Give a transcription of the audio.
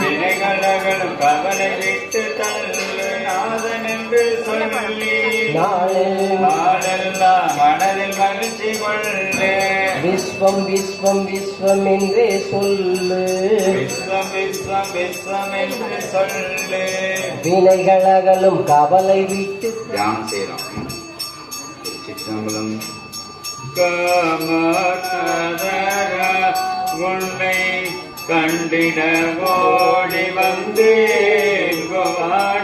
வினைகளகளும் கவலை விட்டு தள்ளு நாதன் என்று சொல்லி நாளெல்லாம் மனதில் மகிழ்ச்சி கொள்ளு. விஸ்வம் விஸ்வம் விஸ்வம் என்றே சொல்லு. விஸ்வம் விஸ்வம் விஸ்வம் என்று சொல்லு. வினைகளகளும் கவலை விட்டு தியானம் செய்யலாம். திருச்சிற்றம்பலம். காமகதரா உன்னை கண்டிட ஓடி வந்தேன் கோவா